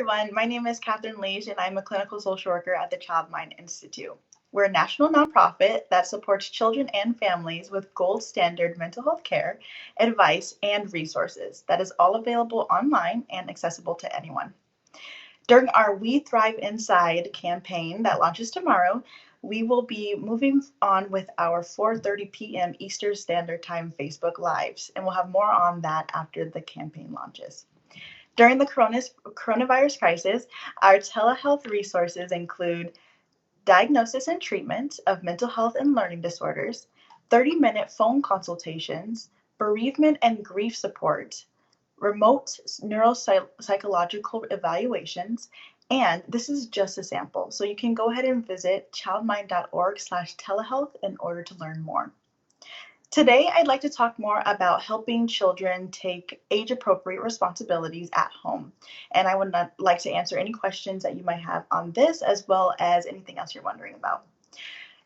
everyone. My name is Catherine Lage, and I'm a clinical social worker at the Child Mind Institute. We're a national nonprofit that supports children and families with gold standard mental health care, advice, and resources that is all available online and accessible to anyone. During our We Thrive Inside campaign that launches tomorrow, we will be moving on with our 4:30 p.m. Eastern Standard Time Facebook Lives, and we'll have more on that after the campaign launches. During the coronavirus crisis, our telehealth resources include diagnosis and treatment of mental health and learning disorders, 30-minute phone consultations, bereavement and grief support, remote neuropsychological evaluations, and this is just a sample. So you can go ahead and visit childmind.org/telehealth in order to learn more. Today, I'd like to talk more about helping children take age-appropriate responsibilities at home. And I would like to answer any questions that you might have on this, as well as anything else you're wondering about.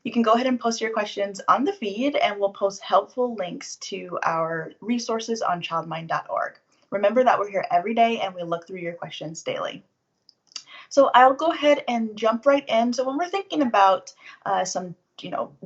You can go ahead and post your questions on the feed, and we'll post helpful links to our resources on childmind.org. Remember that we're here every day, and we look through your questions daily. So I'll go ahead and jump right in. So when we're thinking about some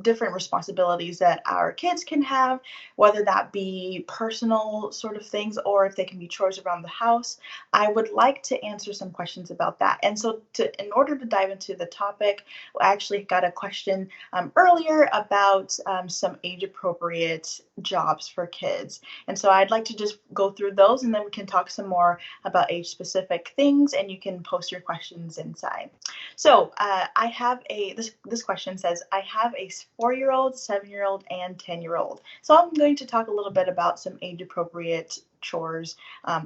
different responsibilities that our kids can have, whether that be personal sort of things or if they can be chores around the house, I would like to answer some questions about that. And so in order to dive into the topic, I actually got a question earlier about some age appropriate jobs for kids. And so I'd like to just go through those, and then we can talk some more about age specific things, and you can post your questions inside. So I have this question says, I have a 4-year-old, 7-year-old, and 10-year-old. So I'm going to talk a little bit about some age appropriate chores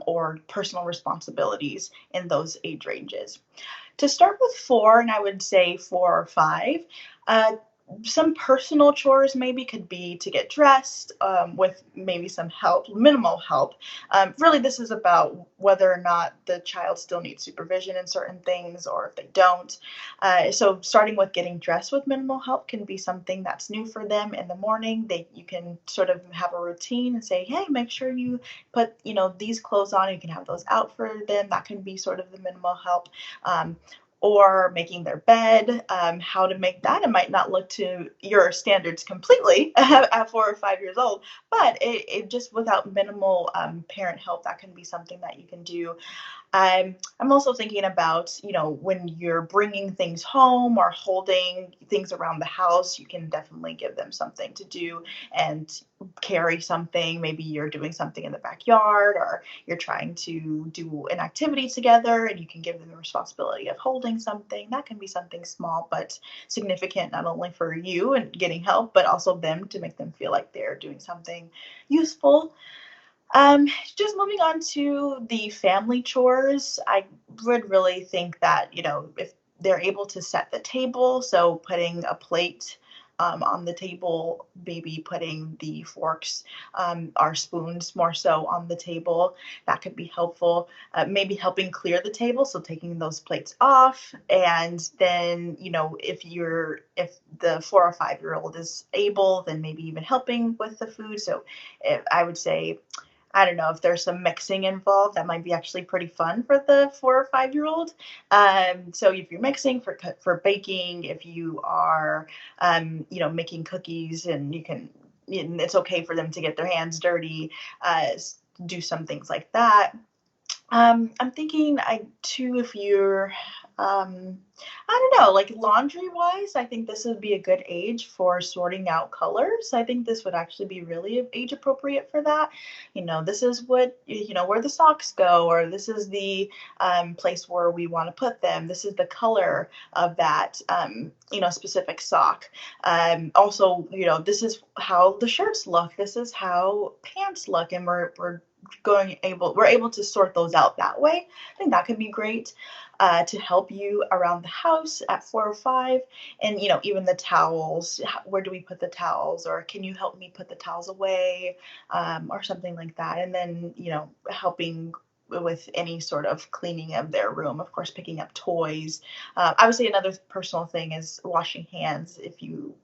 or personal responsibilities in those age ranges. To start with 4, and I would say 4 or 5, some personal chores maybe could be to get dressed with maybe some help, minimal help. Really, this is about whether or not the child still needs supervision in certain things or if they don't. So starting with getting dressed with minimal help can be something that's new for them in the morning. You can sort of have a routine and say, hey, make sure you put these clothes on. You can have those out for them. That can be sort of the minimal help. Or making their bed, how to make that. It might not look to your standards completely at 4 or 5 years old, but it just without minimal parent help, that can be something that you can do. I'm also thinking about, when you're bringing things home or holding things around the house, you can definitely give them something to do and carry something. Maybe you're doing something in the backyard or you're trying to do an activity together and you can give them the responsibility of holding something. That can be something small but significant, not only for you and getting help, but also them to make them feel like they're doing something useful. Just moving on to the family chores, I would really think that, if they're able to set the table, so putting a plate on the table, maybe putting the forks or spoons more so on the table, that could be helpful. Maybe helping clear the table, so taking those plates off, and then, if the 4 or 5-year-old is able, then maybe even helping with the food. So I would say, I don't know if there's some mixing involved. That might be actually pretty fun for the 4 or 5-year-old. So if you're mixing for baking, if you are, making cookies, and it's okay for them to get their hands dirty. Do some things like that. I'm thinking too, if you're, I don't know, like laundry wise, I think this would be a good age for sorting out colors. I think this would actually be really age appropriate for that. This is what, where the socks go, or this is the place where we want to put them. This is the color of that, specific sock. Also, this is how the shirts look. This is how pants look, and we're able to sort those out that way. I think that could be great to help you around the house at 4 or 5. And even the towels, where do we put the towels, or can you help me put the towels away, or something like that. And then helping with any sort of cleaning of their room, of course, picking up toys. I would say another personal thing is washing hands. If you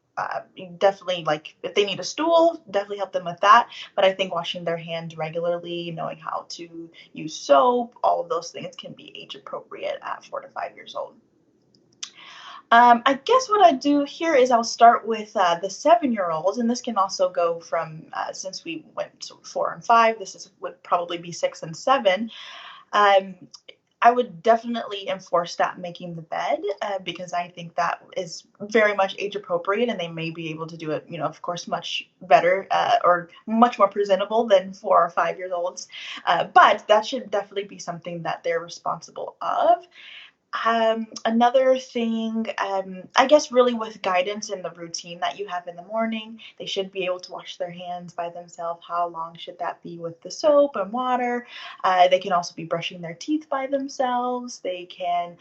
definitely, like, if they need a stool, definitely help them with that. But I think washing their hands regularly, knowing how to use soap, all of those things can be age appropriate at 4 to 5 years old. I guess what I do here is I'll start with the 7-year-olds, and this can also go from since we went to 4 and 5. Would probably be 6 and 7. Um, I would definitely enforce that making the bed because I think that is very much age appropriate, and they may be able to do it, of course, much better or much more presentable than 4 or 5 years olds. But that should definitely be something that they're responsible of. Another thing, I guess, really with guidance in the routine that you have in the morning, they should be able to wash their hands by themselves. How long should that be with the soap and water? They can also be brushing their teeth by themselves. They can,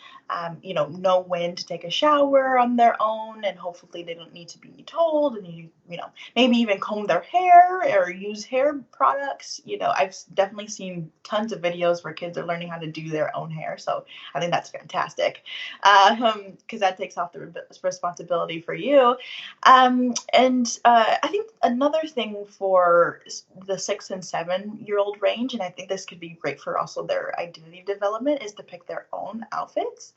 know when to take a shower on their own, and hopefully they don't need to be told. And maybe even comb their hair or use hair products. I've definitely seen tons of videos where kids are learning how to do their own hair. So I think that's fantastic because that takes off the responsibility for you. And I think another thing for the 6 and 7-year-old range, and I think this could be great for also their identity development, is to pick their own outfits.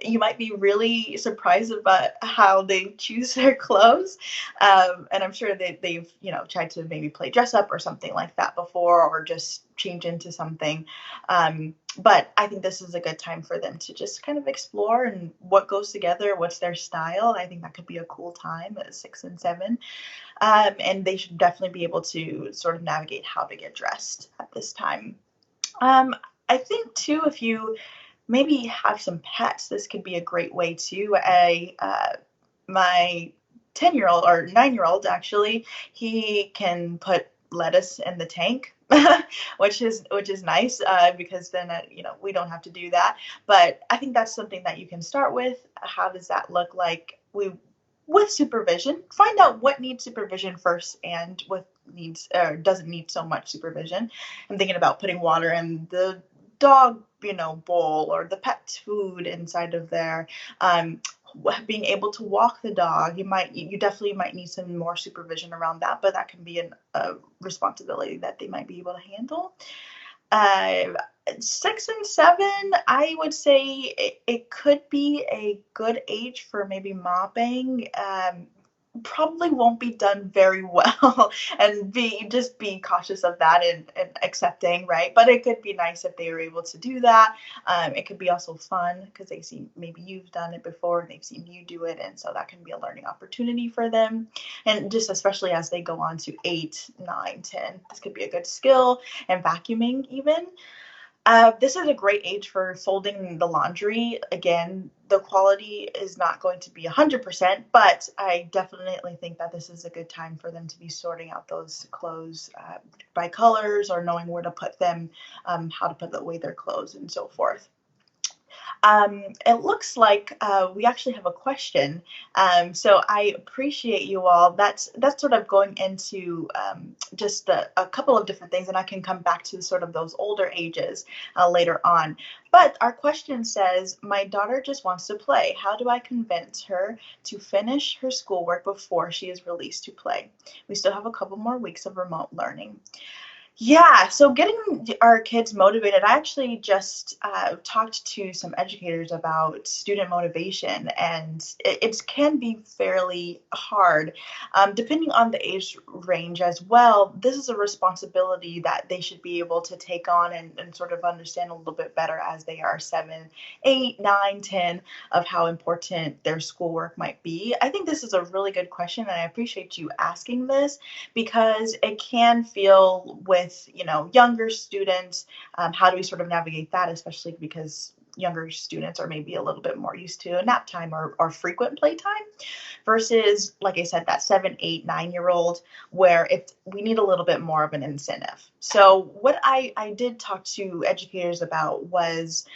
You might be really surprised about how they choose their clothes. And I'm sure they've, tried to maybe play dress up or something like that before, or just change into something. But I think this is a good time for them to just kind of explore and what goes together, what's their style. I think that could be a cool time at 6 and 7. And they should definitely be able to sort of navigate how to get dressed at this time. I think too, if you maybe have some pets, this could be a great way too. My 10-year-old or 9-year-old, actually, he can put lettuce in the tank, which is nice because then we don't have to do that. But I think that's something that you can start with. How does that look like? With supervision, find out what needs supervision first and what needs or doesn't need so much supervision. I'm thinking about putting water in the dog, bowl, or the pet food inside of there. Being able to walk the dog, you definitely might need some more supervision around that, but that can be a responsibility that they might be able to handle. uh, 6 and 7, I would say it could be a good age for maybe mopping. Probably won't be done very well, and be cautious of that and accepting, right? But it could be nice if they were able to do that. It could be also fun because they see maybe you've done it before and they've seen you do it, and so that can be a learning opportunity for them. And just especially as they go on to 8, 9, 10, this could be a good skill, and vacuuming even. This is a great age for folding the laundry. Again, the quality is not going to be 100%, but I definitely think that this is a good time for them to be sorting out those clothes by colors, or knowing where to put them, how to put away their clothes, and so forth. It looks like we actually have a question. So I appreciate you all. That's sort of going into just a couple of different things, and I can come back to sort of those older ages later on. But our question says, my daughter just wants to play. How do I convince her to finish her schoolwork before she is released to play? We still have a couple more weeks of remote learning. Yeah, so getting our kids motivated, I actually just talked to some educators about student motivation, and it can be fairly hard, depending on the age range as well. This is a responsibility that they should be able to take on and sort of understand a little bit better as they are 7, 8, 9, 10, of how important their schoolwork might be. I think this is a really good question, and I appreciate you asking this because it can feel with younger students, how do we sort of navigate that, especially because younger students are maybe a little bit more used to nap time or frequent playtime versus, like I said, that 7, 8, 9-year old, where if we need a little bit more of an incentive. So what I did talk to educators about was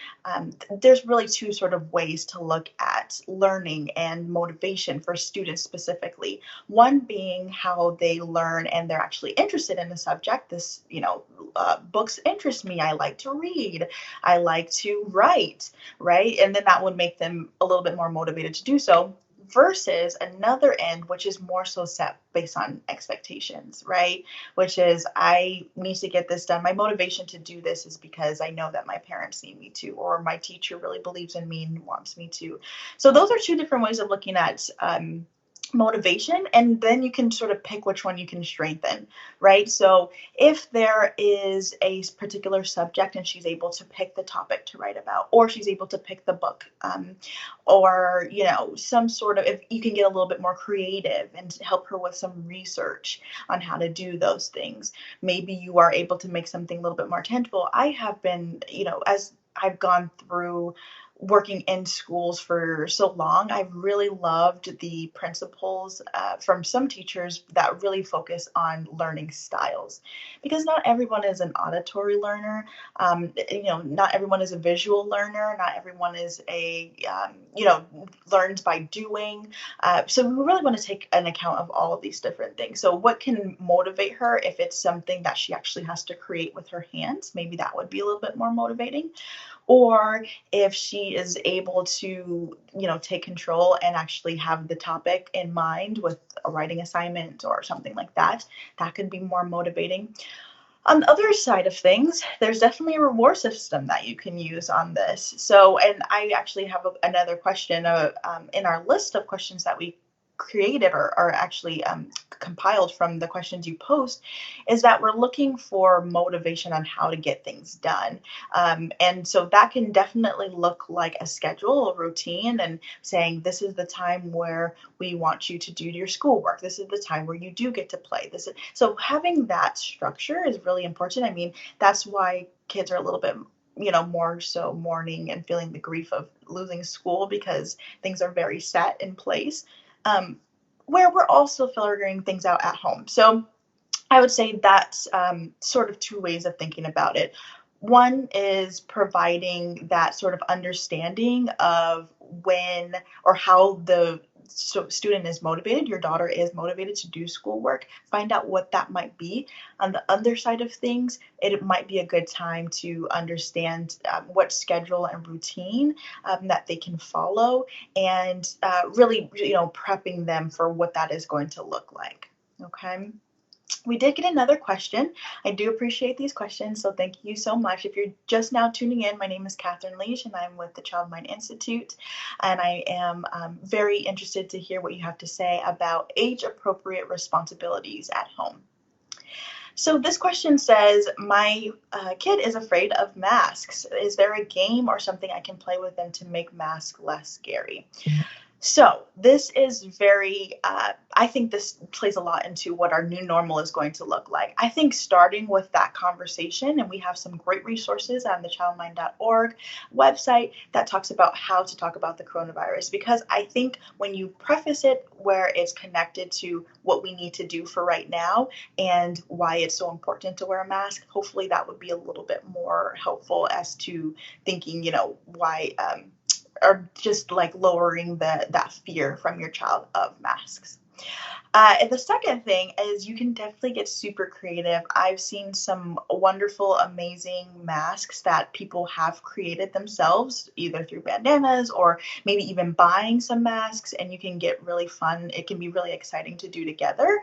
there's really two sort of ways to look at learning and motivation for students specifically. One being how they learn and they're actually interested in the subject. Books interest me. I like to read. I like to write, right? And then that would make them a little bit more motivated to do so, versus another end, which is more so set based on expectations, right? Which is, I need to get this done. My motivation to do this is because I know that my parents need me to, or my teacher really believes in me and wants me to. So those are two different ways of looking at motivation, and then you can sort of pick which one you can strengthen, right? So if there is a particular subject and she's able to pick the topic to write about, or she's able to pick the book, or some sort of, if you can get a little bit more creative and help her with some research on how to do those things, maybe you are able to make something a little bit more tangible. I have been, as I've gone through working in schools for so long, I've really loved the principles from some teachers that really focus on learning styles, because not everyone is an auditory learner. Not everyone is a visual learner. Not everyone is learns by doing. So we really want to take an account of all of these different things. So what can motivate her? If it's something that she actually has to create with her hands, maybe that would be a little bit more motivating. Or if she is able to, take control and actually have the topic in mind with a writing assignment or something like that, that could be more motivating. On the other side of things, there's definitely a reward system that you can use on this. So, and I actually have another question in our list of questions that we created, or actually compiled from the questions you post, is that we're looking for motivation on how to get things done. And so that can definitely look like a schedule, a routine, and saying, this is the time where we want you to do your schoolwork. This is the time where you do get to play. So having that structure is really important. I mean, that's why kids are a little bit more so mourning and feeling the grief of losing school, because things are very set in place, where we're also figuring things out at home. So I would say that's sort of two ways of thinking about it. One is providing that sort of understanding of when or how the student is motivated, your daughter is motivated to do schoolwork. Find out what that might be. On the other side of things, it might be a good time to understand what schedule and routine that they can follow, and really, prepping them for what that is going to look like. Okay. We did get another question. I do appreciate these questions, so thank you so much. If you're just now tuning in, my name is Catherine Leach, and I'm with the Child Mind Institute, and I am very interested to hear what you have to say about age-appropriate responsibilities at home. So this question says, my kid is afraid of masks. Is there a game or something I can play with them to make masks less scary? So this is I think this plays a lot into what our new normal is going to look like. I think starting with that conversation, and we have some great resources on the childmind.org website that talks about how to talk about the coronavirus, because I think when you preface it where it's connected to what we need to do for right now and why it's so important to wear a mask, hopefully that would be a little bit more helpful as to thinking, why or just like lowering that fear from your child of masks. And the second thing is, you can definitely get super creative. I've seen some wonderful, amazing masks that people have created themselves, either through bandanas or maybe even buying some masks, and you can get really fun. It can be really exciting to do together.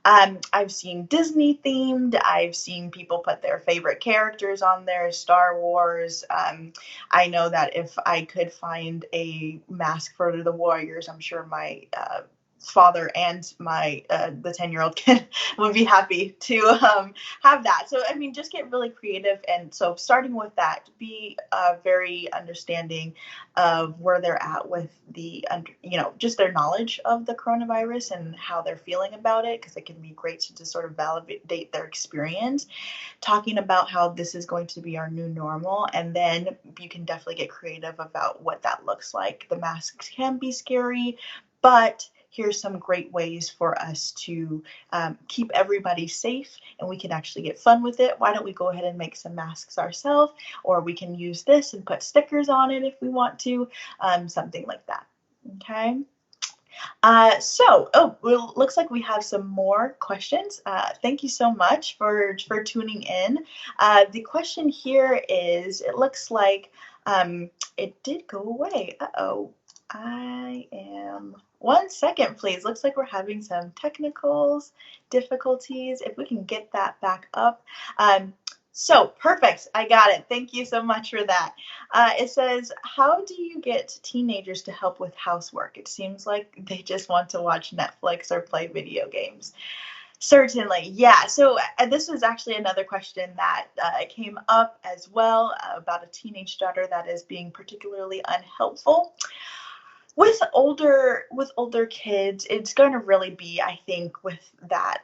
I've seen Disney themed. I've seen people put their favorite characters on there, Star Wars. I know that if I could find a mask for the Warriors, I'm sure my father and my the 10-year-old kid would be happy to have that. So I mean, just get really creative. And so starting with that, be very understanding of where they're at with the just their knowledge of the coronavirus and how they're feeling about it, because it can be great to just sort of validate their experience, talking about how this is going to be our new normal. And then you can definitely get creative about what that looks like. The masks can be scary, but here's some great ways for us to keep everybody safe, and we can actually get fun with it. Why don't we go ahead and make some masks ourselves, or we can use this and put stickers on it if we want to, something like that. Okay. Well, looks like we have some more questions. Thank you so much for tuning in. The question here is, it looks like it did go away. Uh-oh. I am. 1 second, please. Looks like we're having some technicals difficulties. If we can get that back up. So perfect. I got it. Thank you so much for that. It says, how do you get teenagers to help with housework? It seems like they just want to watch Netflix or play video games. Certainly, yeah. So this was actually another question that came up as well about a teenage daughter that is being particularly unhelpful with older kids. It's going to really be, I think, with that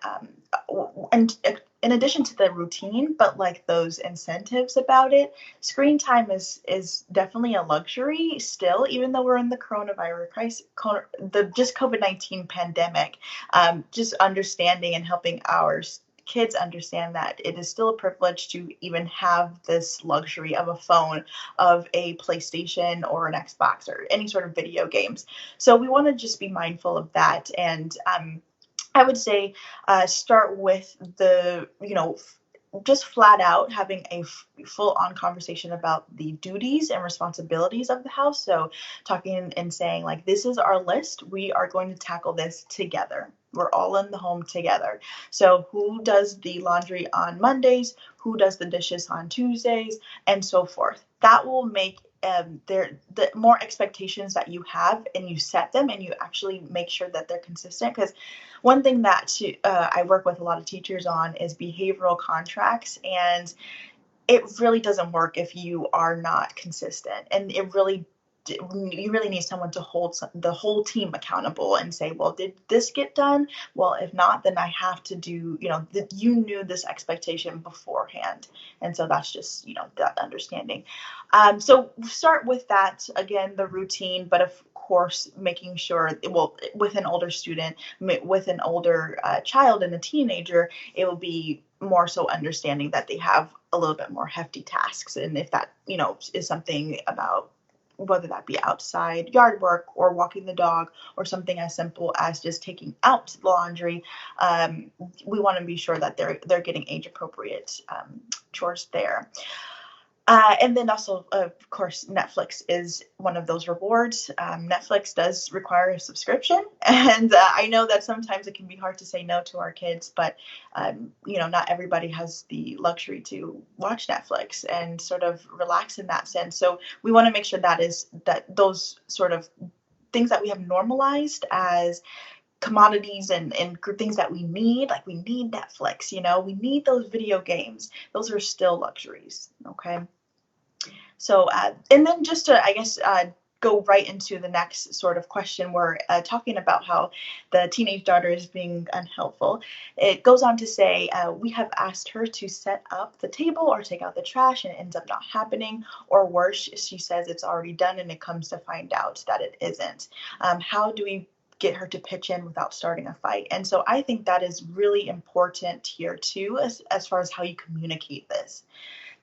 and in addition to the routine, but like those incentives about it. Screen time is definitely a luxury still, even though we're in the coronavirus crisis, the just COVID-19 pandemic. Just understanding and helping our kids understand that it is still a privilege to even have this luxury of a phone, of a PlayStation or an Xbox or any sort of video games. So we want to just be mindful of that. And I would say start with just flat out having a full on conversation about the duties and responsibilities of the house. So talking and saying, like, this is our list. We are going to tackle this together. We're all in the home together. So who does the laundry on Mondays? Who does the dishes on Tuesdays? And so forth. That will make the more expectations that you have and you set them and you actually make sure that they're consistent. Because one thing that I work with a lot of teachers on is behavioral contracts, and it really doesn't work if you are not consistent. And you really need someone to hold the whole team accountable and say, well, did this get done? Well, if not, then I have to do, you knew this expectation beforehand. And so that's just, that understanding. So start with that, again, the routine, but of course, making sure, well, with an older student, with an older child and a teenager, it will be more so understanding that they have a little bit more hefty tasks. And if that, is something about whether that be outside yard work or walking the dog or something as simple as just taking out the laundry, we want to be sure that they're getting age appropriate chores there. And then also, of course, Netflix is one of those rewards. Netflix does require a subscription. And I know that sometimes it can be hard to say no to our kids, but, not everybody has the luxury to watch Netflix and sort of relax in that sense. So we want to make sure that those sort of things that we have normalized as commodities and things that we need, like we need Netflix, we need those video games. Those are still luxuries. Okay. So, and then just to, I guess, go right into the next sort of question, we're talking about how the teenage daughter is being unhelpful. It goes on to say, we have asked her to set up the table or take out the trash and it ends up not happening, or worse, she says it's already done and it comes to find out that it isn't. How do we get her to pitch in without starting a fight? And so I think that is really important here too, as far as how you communicate this.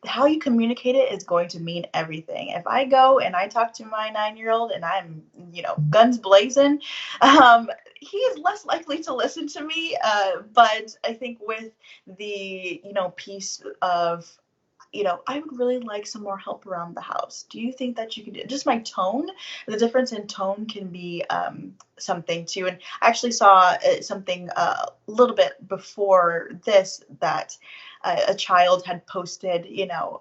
How you communicate it is going to mean everything. If I go and I talk to my 9-year-old and I'm, guns blazing, he is less likely to listen to me. But I think with the, piece of, I would really like some more help around the house. Do you think that you could do just my tone? The difference in tone can be something too. And I actually saw something a little bit before this that a child had posted,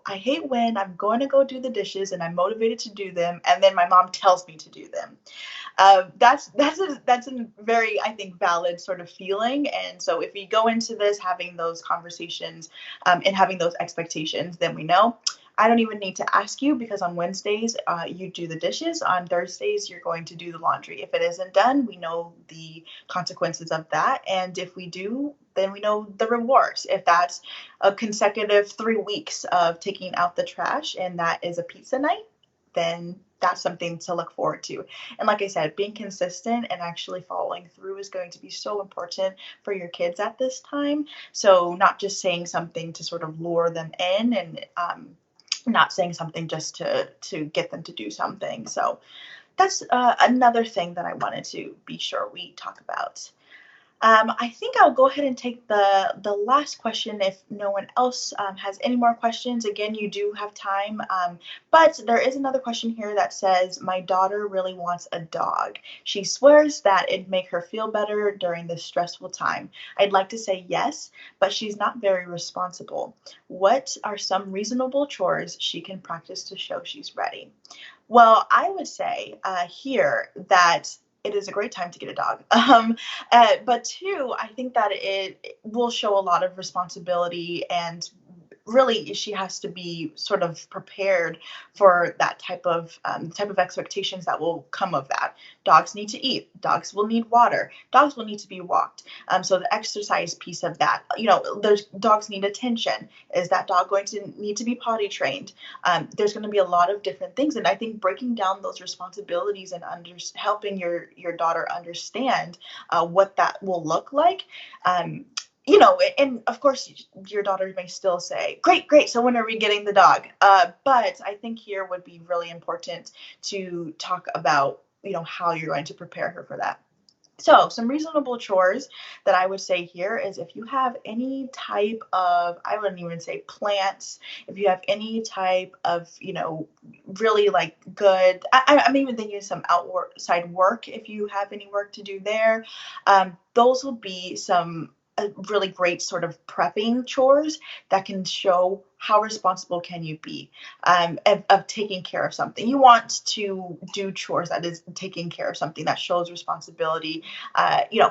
I hate when I'm going to go do the dishes and I'm motivated to do them, and then my mom tells me to do them. That's a very, I think, valid sort of feeling. And so if we go into this having those conversations and having those expectations, then we know I don't even need to ask you, because on Wednesdays you do the dishes. On Thursdays you're going to do the laundry. If it isn't done, we know the consequences of that. And if we do, then we know the rewards. If that's a consecutive 3 weeks of taking out the trash and that is a pizza night, then that's something to look forward to. And like I said, being consistent and actually following through is going to be so important for your kids at this time. So not just saying something to sort of lure them in, and not saying something just to get them to do something. So that's another thing that I wanted to be sure we talk about. I think I'll go ahead and take the last question if no one else has any more questions. Again, you do have time, but there is another question here that says, "My daughter really wants a dog. She swears that it'd make her feel better during this stressful time. I'd like to say yes, but she's not very responsible. What are some reasonable chores she can practice to show she's ready?" Well, I would say here that it is a great time to get a dog. But two, I think that it will show a lot of responsibility, and really she has to be sort of prepared for that type of expectations that will come of that. Dogs need to eat. Dogs will need water. Dogs will need to be walked. So the exercise piece of that, there's dogs need attention. Is that dog going to need to be potty trained? There's going to be a lot of different things, and I think breaking down those responsibilities and helping your daughter understand what that will look like. And of course, your daughter may still say, "Great, great. So when are we getting the dog?" But I think here would be really important to talk about, how you're going to prepare her for that. So, some reasonable chores that I would say here is if you have any type of, I wouldn't even say plants, if you have any type of, really like good, I'm even thinking of some outside work, if you have any work to do there, those will be some really great sort of prepping chores that can show how responsible can you be of taking care of something. You want to do chores that is taking care of something that shows responsibility.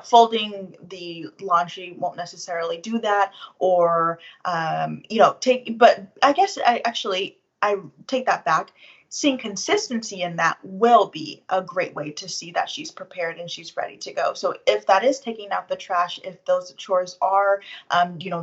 Folding the laundry won't necessarily do that, or but I guess I take that back. Seeing consistency in that will be a great way to see that she's prepared and she's ready to go. So if that is taking out the trash, if those chores are,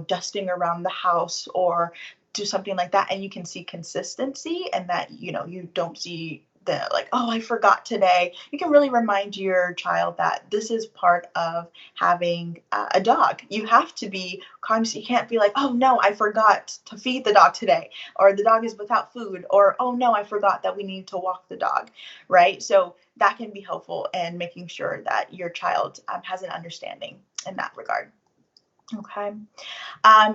dusting around the house or do something like that, and you can see consistency and that, you don't see the like, "Oh, I forgot today," you can really remind your child that this is part of having a dog. You have to be conscious. You can't be like, "Oh no, I forgot to feed the dog today," or "the dog is without food," or "Oh no, I forgot that we need to walk the dog," right? So that can be helpful in making sure that your child has an understanding in that regard. Okay. I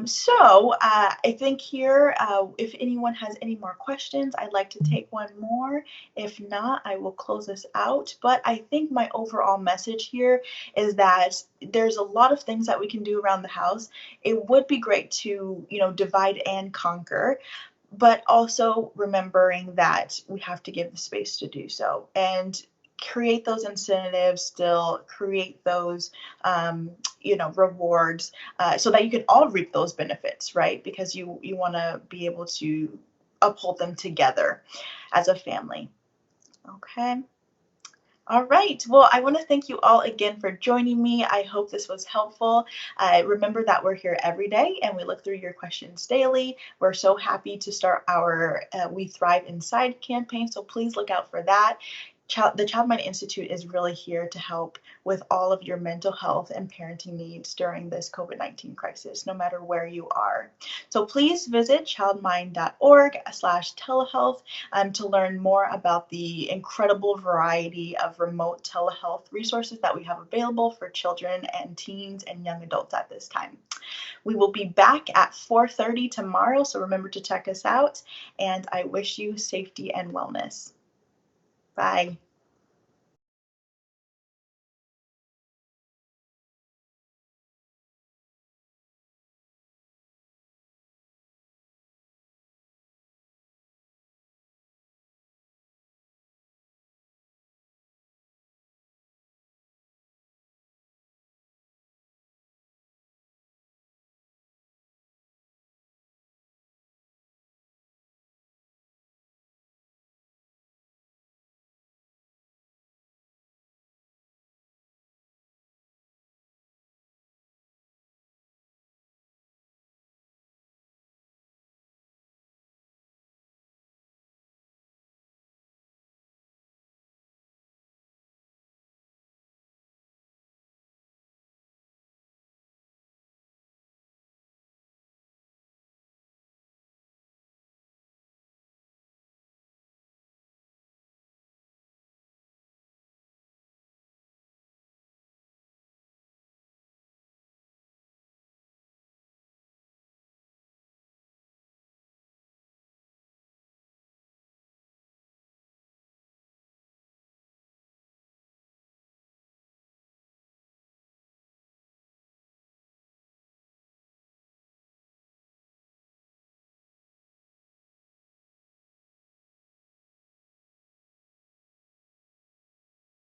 think here, if anyone has any more questions, I'd like to take one more. If not, I will close this out. But I think my overall message here is that there's a lot of things that we can do around the house. It would be great to, divide and conquer, but also remembering that we have to give the space to do so and create those incentives, still create those rewards, so that you can all reap those benefits, right? Because you want to be able to uphold them together as a family. Okay. All right. Well, I want to thank you all again for joining me. I hope this was helpful. Remember that we're here every day and we look through your questions daily. We're so happy to start our We Thrive Inside campaign, so please look out for that. The Child Mind Institute is really here to help with all of your mental health and parenting needs during this COVID-19 crisis, no matter where you are. So please visit childmind.org/telehealth to learn more about the incredible variety of remote telehealth resources that we have available for children and teens and young adults at this time. We will be back at 4:30 tomorrow, so remember to check us out, and I wish you safety and wellness. Bye.